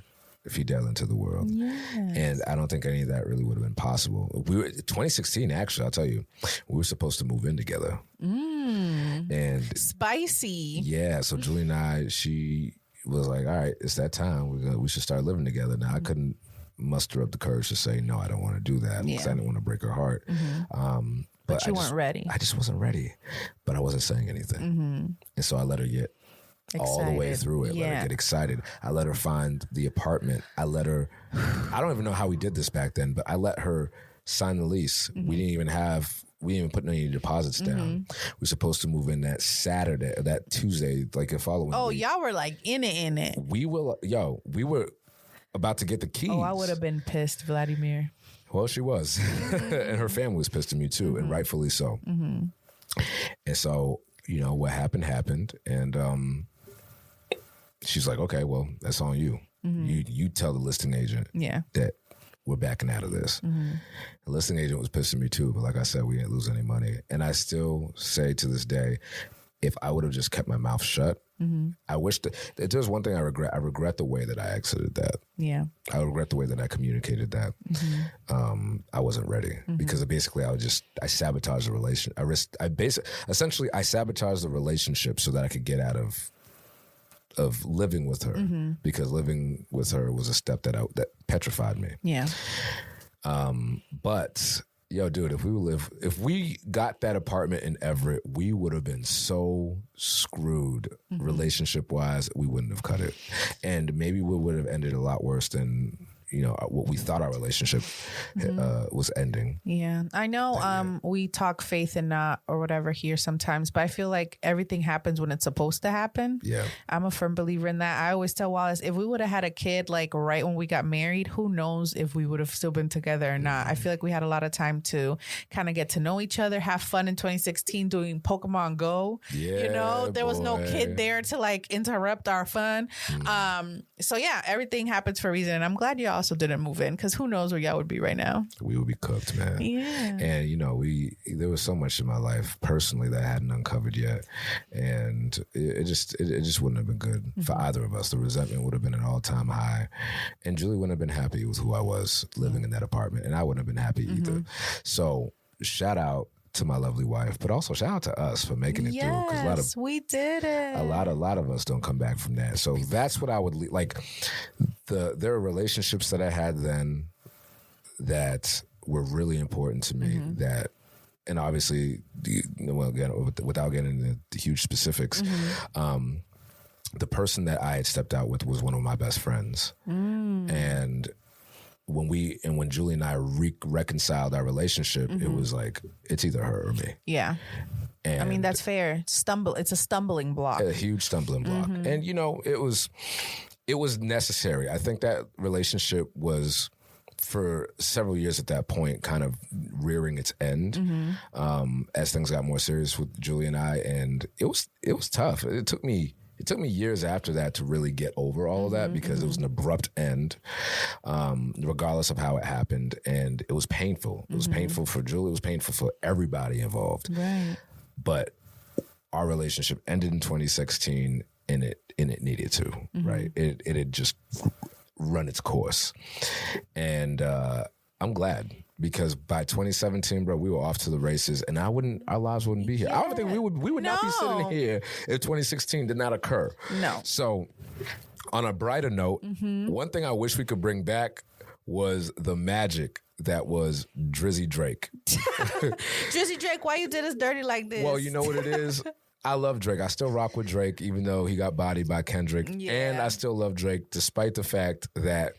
Fidel, into the world. Yes. And I don't think any of that really would have been possible. 2016, actually, I'll tell you, we were supposed to move in together. And spicy. Yeah. So Julie and I, she was like, all right, it's that time. We should start living together. Now, I couldn't muster up the courage to say, no, I don't want to do that because I didn't want to break her heart. But you weren't ready. I just wasn't ready. But I wasn't saying anything. And so I let her get all the way through it. Let her get excited. I let her find the apartment. I don't even know how we did this back then, but I let her sign the lease. We didn't even put any deposits down. We were supposed to move in that Saturday, that Tuesday, like the following week. Y'all were like in it. We were about to get the keys. I would have been pissed, Vladimir. Well, she was. And her family was pissed at me too, and rightfully so. And so, what happened. And she's like, okay, well, that's on you. You tell the listing agent that we're backing out of this. The listing agent was pissing me too, but like I said, we didn't lose any money. And I still say to this day, if I would have just kept my mouth shut, I wish that there's one thing I regret. I regret the way that I exited that. Yeah. I regret the way that I communicated that. I wasn't ready because basically I sabotaged the relation. Essentially I sabotaged the relationship so that I could get out of living with her because living with her was a step that petrified me. Yeah. But dude, if we got that apartment in Everett, we would have been so screwed relationship wise. We wouldn't have cut it, and maybe we would have ended a lot worse than what we thought our relationship was ending. Yeah, I know. We talk faith and not or whatever here sometimes, but I feel like everything happens when it's supposed to happen. Yeah, I'm a firm believer in that. I always tell Wallace, if we would have had a kid like right when we got married, who knows if we would have still been together or not. I feel like we had a lot of time to kind of get to know each other, have fun in 2016 doing Pokemon Go. Yeah, there was no kid there to like interrupt our fun. So yeah, everything happens for a reason, and I'm glad you also didn't move in because who knows where y'all would be right now. We would be cooked, man. Yeah. And there was so much in my life personally that I hadn't uncovered yet, and it just wouldn't have been good for either of us. The resentment would have been an all-time high, and Julie wouldn't have been happy with who I was living in that apartment, and I wouldn't have been happy either. So shout out to my lovely wife, but also shout out to us for making it through. Yes, we did it. A lot of us don't come back from that. So that's what I would like. There are relationships that I had then that were really important to me that and obviously, well, again, without getting into the huge specifics, the person that I had stepped out with was one of my best friends. And when Julie and I reconciled our relationship, it was like, it's either her or me. Yeah. And I mean, that's fair. It's a stumbling block. A huge stumbling block. And, you know, it was necessary. I think that relationship was, for several years at that point, kind of rearing its end as things got more serious with Julie and I. And it was tough. It took me years after that to really get over all of that, because it was an abrupt end, regardless of how it happened. And it was painful. It was painful for Julie. It was painful for everybody involved. Right. But our relationship ended in 2016, and it needed to, right? It had just run its course. And I'm glad, because by 2017, bro, we were off to the races, and our lives wouldn't be here. I don't think we would not be sitting here if 2016 did not occur. No. So on a brighter note, one thing I wish we could bring back was the magic that was Drizzy Drake. Drizzy Drake, why you did us dirty like this? Well, you know what it is? I love Drake. I still rock with Drake, even though he got bodied by Kendrick. Yeah. And I still love Drake, despite the fact that,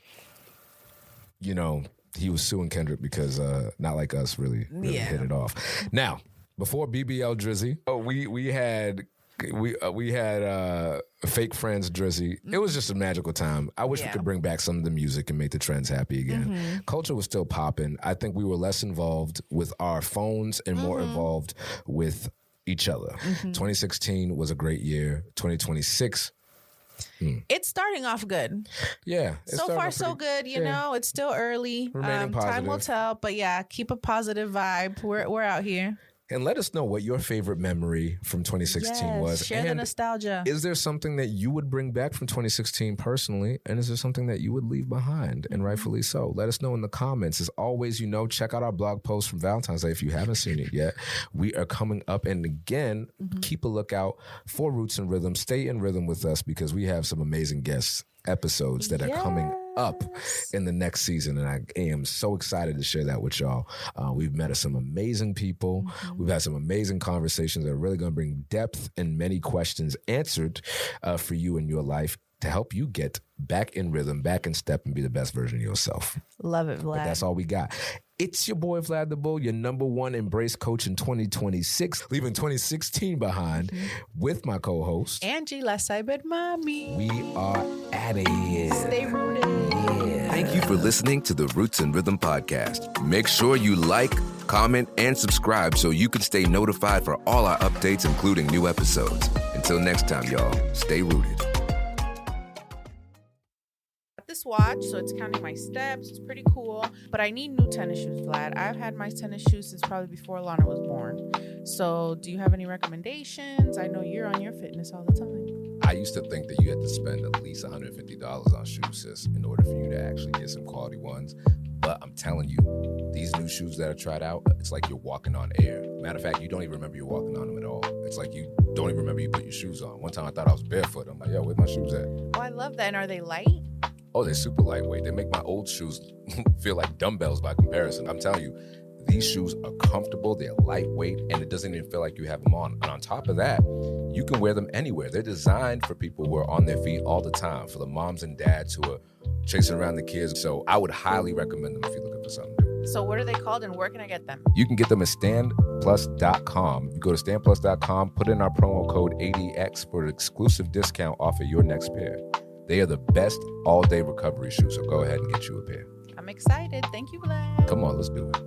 you know, he was suing Kendrick because Not Like Us really hit it off. Now, before BBL Drizzy, we had Fake Friends Drizzy. It was just a magical time. I wish we could bring back some of the music and make the trends happy again. Culture was still popping. I think we were less involved with our phones and more involved with each other. 2016 was a great year. 2026. It's starting off good. Yeah. So far, so good. You know, it's still early. Time will tell. But yeah, keep a positive vibe. We're out here. And let us know what your favorite memory from 2016 was. Share the nostalgia. Is there something that you would bring back from 2016 personally? And is there something that you would leave behind? And rightfully so. Let us know in the comments. As always, you know, check out our blog post from Valentine's Day if you haven't seen it yet. We are coming up. And again, keep a lookout for Roots and Rhythm. Stay in rhythm with us, because we have some amazing guest episodes that are coming up in the next season, and I am so excited to share that with y'all. We've met some amazing people. We've had some amazing conversations that are really going to bring depth and many questions answered for you in your life, to help you get back in rhythm, back in step, and be the best version of yourself. Love it, Vlad. But that's all we got. It's your boy, Vlad the Bull, your #1 embrace coach in 2026, leaving 2016 behind with my co-host, Angie, La Cyber Mommy. We are at it. Stay rooted. Yeah. Thank you for listening to the Roots and Rhythm podcast. Make sure you like, comment, and subscribe so you can stay notified for all our updates, including new episodes. Until next time, y'all, stay rooted. This watch, so it's counting my steps. It's pretty cool, but I need new tennis shoes, Vlad. I've had my tennis shoes since probably before Lana was born. So do you have any recommendations? I know you're on your fitness all the time. I used to think that you had to spend at least $150 on shoes, sis, in order for you to actually get some quality ones. But I'm telling you, these new shoes that I tried out, it's like you're walking on air. Matter of fact, you don't even remember you're walking on them at all. It's like you don't even remember you put your shoes on. One time I thought I was barefoot. I'm like, yo, where's my shoes at? Oh, I love that. And are they light? Oh, they're super lightweight. They make my old shoes feel like dumbbells by comparison. I'm telling you, these shoes are comfortable, they're lightweight, and it doesn't even feel like you have them on. And on top of that, you can wear them anywhere. They're designed for people who are on their feet all the time, for the moms and dads who are chasing around the kids. So I would highly recommend them if you're looking for something new. So what are they called and where can I get them? You can get them at standplus.com. You go to standplus.com, put in our promo code ADX for an exclusive discount off of your next pair. They are the best all-day recovery shoes, so go ahead and get you a pair. I'm excited. Thank you, Vlad. Come on, let's do it.